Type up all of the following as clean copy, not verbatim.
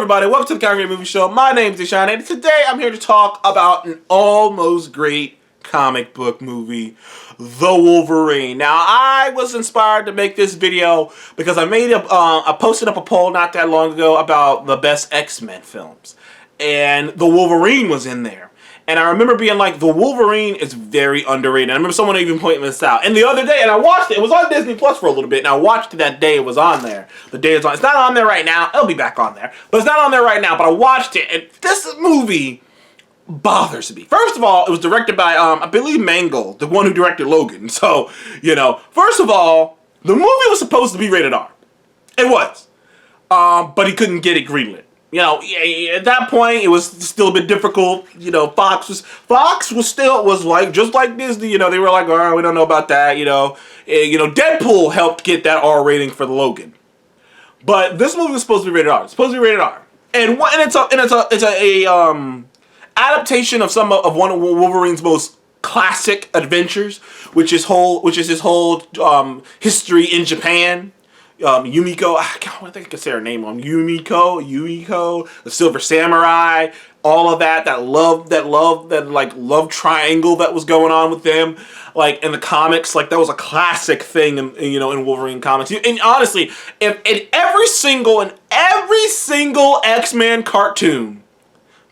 everybody, welcome to the Concrete Movie Show. My name is Deshaun, and today I'm here to talk about an almost great comic book movie, The Wolverine. Now, I was inspired to make this video because I posted up a poll not that long ago about the best X-Men films, and The Wolverine was in there. And I remember being like, The Wolverine is very underrated. I remember someone even pointing this out. And the other day, and I watched it. It was on Disney Plus for a little bit. And I watched it that day it was on there. The day it's on. It's not on there right now. It'll be back on there. But it's not on there right now. But I watched it. And this movie bothers me. First of all, it was directed by, I believe, Mangold, the one who directed Logan. So, first of all, the movie was supposed to be rated R. It was. But he couldn't get it greenlit. At that point, it was still a bit difficult. Fox was like, just like Disney, they were like, all right, we don't know about that, Deadpool helped get that R rating for the Logan. But this movie was supposed to be rated R. It's supposed to be rated R. And it's a adaptation of one of Wolverine's most classic adventures, which is his whole history in Japan. Yumiko, I think I can say her name wrong. Yumiko, the Silver Samurai, all of that love triangle that was going on with them, like in the comics, like that was a classic thing in Wolverine comics. And honestly, if in every single X-Men cartoon,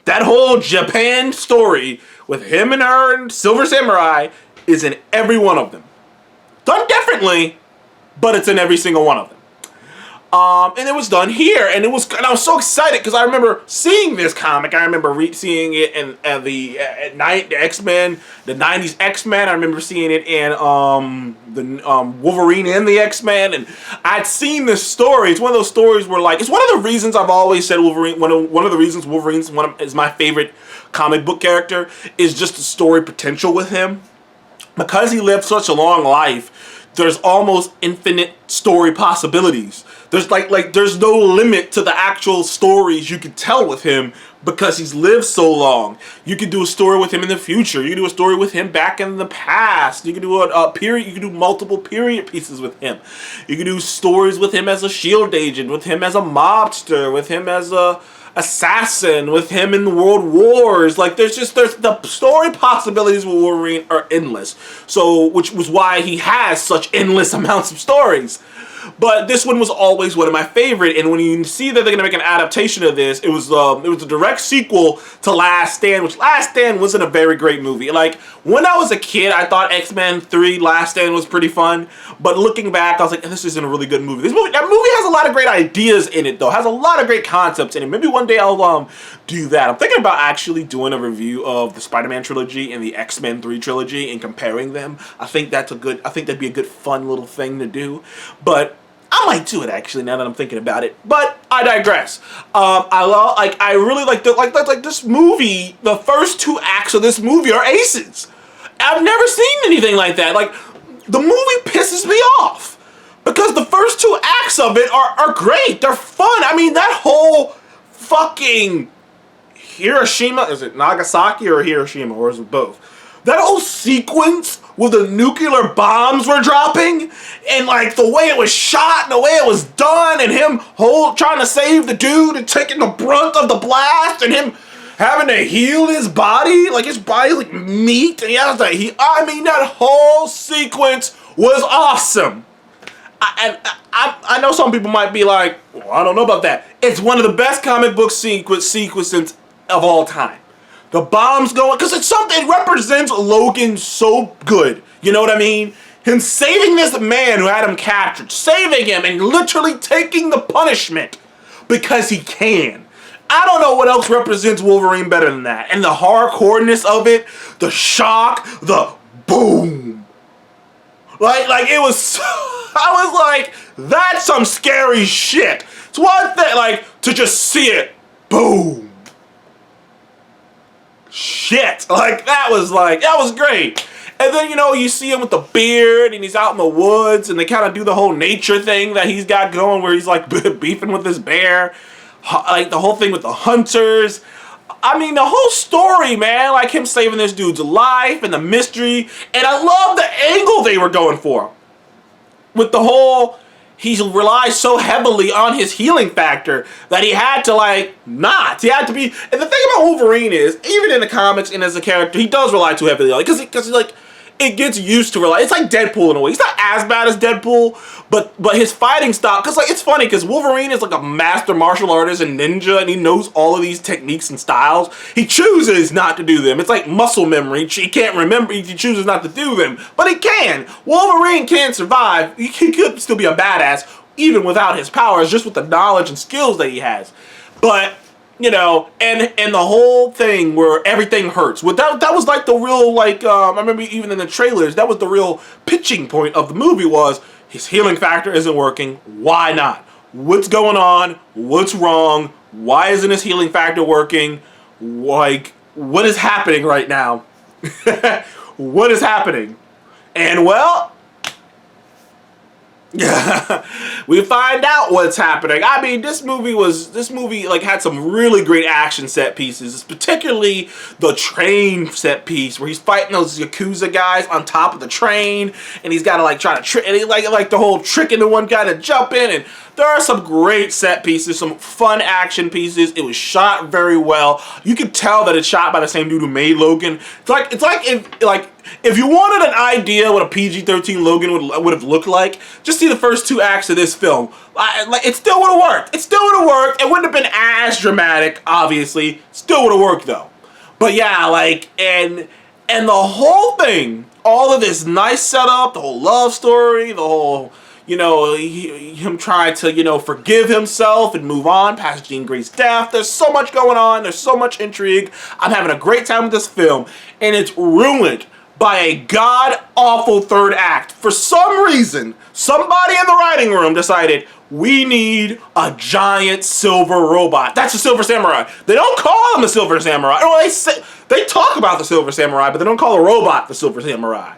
that whole Japan story with him and her and Silver Samurai is in every one of them. Done differently, but it's in every single one of them. And it was done here, and I was so excited because I remember seeing this comic. I remember seeing it in the X-Men, the '90s X-Men. I remember seeing it in the Wolverine and the X-Men, and I'd seen this story. It's one of those stories where, like, it's one of the reasons I've always said Wolverine. One of the reasons Wolverine is my favorite comic book character is just the story potential with him, because he lived such a long life. There's almost infinite story possibilities. There's no limit to the actual stories you could tell with him because he's lived so long. You could do a story with him in the future. You could do a story with him back in the past. You could do a period. You could do multiple period pieces with him. You could do stories with him as a SHIELD agent, with him as a mobster, with him as a assassin, with him in the World Wars. Like, there's the story possibilities with Wolverine are endless. So, which was why he has such endless amounts of stories. But this one was always one of my favorite, and when you see that they're gonna make an adaptation of this, it was a direct sequel to Last Stand, which Last Stand wasn't a very great movie. Like, when I was a kid, I thought X-Men 3 Last Stand was pretty fun, but looking back, I was like, this isn't a really good movie. That movie has a lot of great ideas in it, though. Has a lot of great concepts in it. Maybe one day I'll do that. I'm thinking about actually doing a review of the Spider-Man trilogy and the X-Men 3 trilogy and comparing them. I think that'd be a good fun little thing to do. But I might do it actually now that I'm thinking about it. But I digress. I really like this movie. The first 2 acts of this movie are aces. I've never seen anything like that. Like, the movie pisses me off because the first 2 acts of it are great. They're fun. I mean, that whole fucking Hiroshima, is it Nagasaki or Hiroshima, or is it both? That whole sequence where the nuclear bombs were dropping, and like the way it was shot and the way it was done, and him trying to save the dude and taking the brunt of the blast, and him having to heal his body, like his body's like meat, and that whole sequence was awesome. I know some people might be like, well, I don't know about that. It's one of the best comic book sequences of all time. The bombs going, because it represents Logan so good. You know what I mean? Him saving this man who had him captured, saving him and literally taking the punishment because he can. I don't know what else represents Wolverine better than that. And the hardcoreness of it, the shock, the boom. Like it was, I was like, that's some scary shit. It's one thing, like, to just see it, boom. Shit, that was great. And then, you see him with the beard, and he's out in the woods, and they kind of do the whole nature thing that he's got going, where he's like beefing with his bear, like the whole thing with the hunters. I mean, the whole story, man, like him saving this dude's life and the mystery, and I love the angle they were going for with the whole he relies so heavily on his healing factor that he had to like not. He had to be. And the thing about Wolverine is, even in the comics and as a character, he does rely too heavily on it because like it gets used to rely. It's like Deadpool in a way. He's not as bad as Deadpool, but his fighting style. Because like it's funny because Wolverine is like a master martial artist and ninja, and he knows all of these techniques and styles. He chooses not to do them. It's like muscle memory. He can't remember. He chooses not to do them, but he can. Wolverine can survive. He could still be a badass even without his powers, just with the knowledge and skills that he has. But you know, and the whole thing where everything hurts. Well, that was like the real, like, I remember even in the trailers, that was the real pitching point of the movie was, his healing factor isn't working, why not? What's going on? What's wrong? Why isn't his healing factor working? Like, what is happening right now? What is happening? And well, we find out what's happening. I mean, this movie like had some really great action set pieces, particularly the train set piece where he's fighting those Yakuza guys on top of the train, and he's got to like try to trick, and he like the whole tricking the one guy to jump in, and there are some great set pieces, some fun action pieces. It was shot very well. You could tell that it's shot by the same dude who made Logan. It's like if you wanted an idea what a PG-13 Logan would have looked like, just see the first 2 acts of this film. Like it still would have worked. It still would have worked. It wouldn't have been as dramatic, obviously. Still would have worked though. But yeah, like and the whole thing, all of this nice setup, the whole love story, the whole, you know, him trying to, you know, forgive himself and move on past Jean Grey's death. There's so much going on. There's so much intrigue. I'm having a great time with this film, and it's ruined by a god-awful third act. For some reason, somebody in the writing room decided we need a giant silver robot. That's the Silver Samurai. They don't call him the Silver Samurai. Or they talk about the Silver Samurai, but they don't call a robot the Silver Samurai.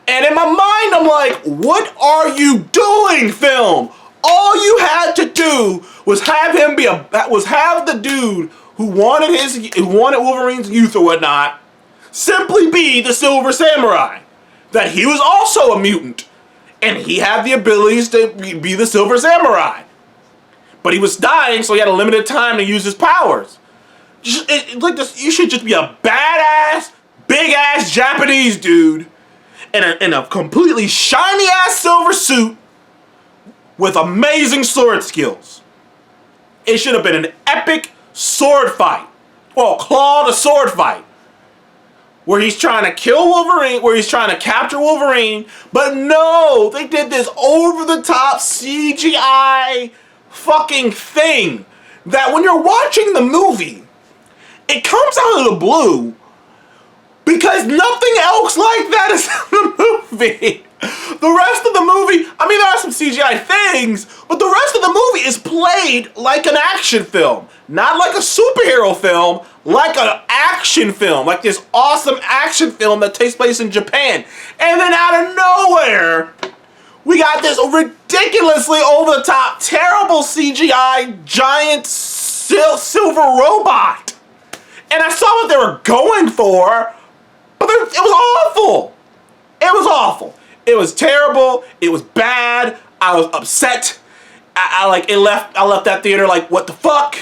And in my mind, I'm like, what are you doing, film? All you had to do was have him have the dude who wanted Wolverine's youth or whatnot simply be the Silver Samurai. That he was also a mutant, and he had the abilities to be the Silver Samurai. But he was dying, so he had a limited time to use his powers. Like this, you should just be a badass, big-ass Japanese dude in a completely shiny-ass silver suit with amazing sword skills. It should have been an epic sword fight. Well, claw to sword fight. Where he's trying to kill Wolverine, where he's trying to capture Wolverine, but no, they did this over-the-top CGI fucking thing that when you're watching the movie, it comes out of the blue because nothing else like that is in the movie. The rest of the movie, I mean, there are some CGI things, but the rest of the movie is played like an action film. Not like a superhero film, like an action film. Like this awesome action film that takes place in Japan. And then out of nowhere, we got this ridiculously over-the-top, terrible CGI, giant silver robot. And I saw what they were going for, but it was awful. It was awful. It was terrible. It was bad. I was upset. I left that theater like, what the fuck?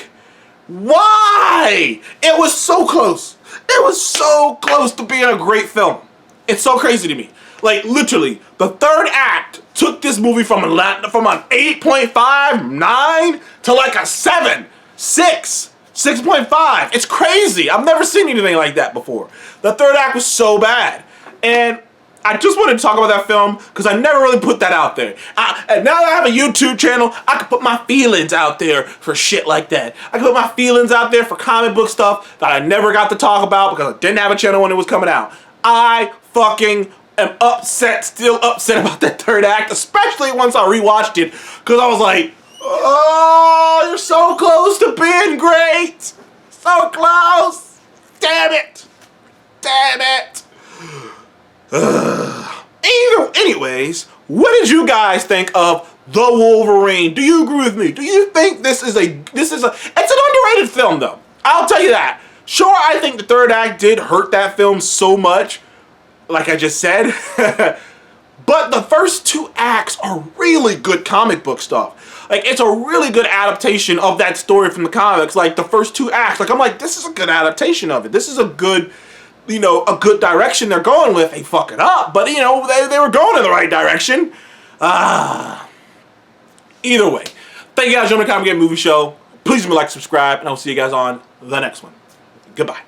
Why? It was so close. It was so close to being a great film. It's so crazy to me. Like, literally, the third act took this movie from an 8.5, 9 to like a 7, 6, 6.5. It's crazy. I've never seen anything like that before. The third act was so bad. And I just wanted to talk about that film because I never really put that out there. And now that I have a YouTube channel, I can put my feelings out there for shit like that. I can put my feelings out there for comic book stuff that I never got to talk about because I didn't have a channel when it was coming out. I fucking am upset, still upset about that third act, especially once I rewatched it because I was like, oh, you're so close to being great. So close. Damn it. Damn it. Anyways, what did you guys think of The Wolverine? Do you agree with me? Do you think it's an underrated film though? I'll tell you that. Sure, I think the third act did hurt that film so much, like I just said, But the first 2 acts are really good comic book stuff. Like, it's a really good adaptation of that story from the comics. Like, the first 2 acts, like, I'm like, this is a good adaptation of it. This is a good, you know, a good direction they're going with. They fuck it up, but, you know, they were going in the right direction. Either way, thank you guys for joining the Comic Game Movie Show. Please remember to like, subscribe, and I'll see you guys on the next one. Goodbye.